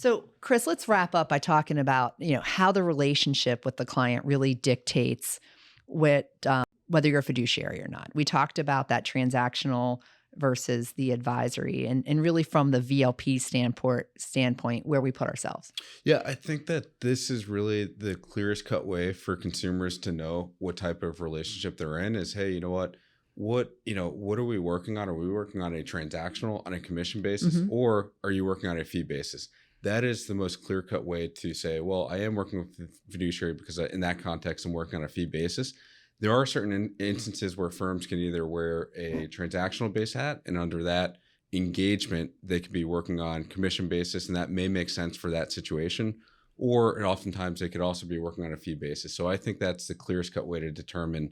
So, Chris, let's wrap up by talking about, how the relationship with the client really dictates whether you're a fiduciary or not. We talked about that transactional versus the advisory and really from the VLP standpoint where we put ourselves. Yeah, I think that this is really the clearest cut way for consumers to know what type of relationship they're in is, hey, you know what? What are we working on? Are we working on a transactional, on a commission basis, Hmm. or are you working on a fee basis? That is the most clear cut way to say, well, I am working with the fiduciary because in that context, I'm working on a fee basis. There are certain instances where firms can either wear a transactional based hat, and under that engagement, they could be working on commission basis, and that may make sense for that situation. Or and oftentimes they could also be working on a fee basis. So I think that's the clearest cut way to determine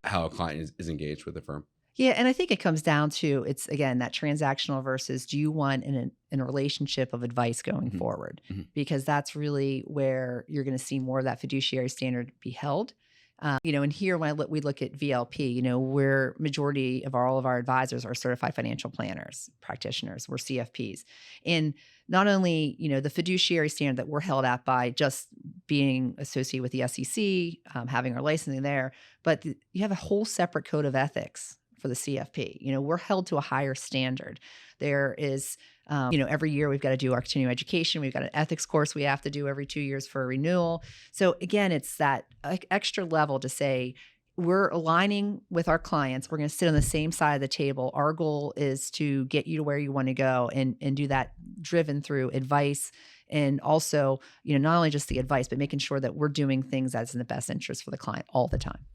how a client is engaged with the firm. Yeah, and I think it comes down to it's again that transactional versus do you want in a relationship of advice going Mhm. forward? Mhm. Because that's really where you're going to see more of that fiduciary standard be held. And here when we look at VLP, we're majority of all of our advisors are certified financial planners, practitioners, we're CFPs. And not only, the fiduciary standard that we're held at by just being associated with the SEC, having our licensing there, but you have a whole separate code of ethics for the CFP. We're held to a higher standard. There is every year we've got to do our continuing education. We've got an ethics course we have to do every 2 years for a renewal. So again, it's that extra level to say we're aligning with our clients. We're going to sit on the same side of the table. Our goal is to get you to where you want to go and do that driven through advice and also, not only just the advice, but making sure that we're doing things that's in the best interest for the client all the time.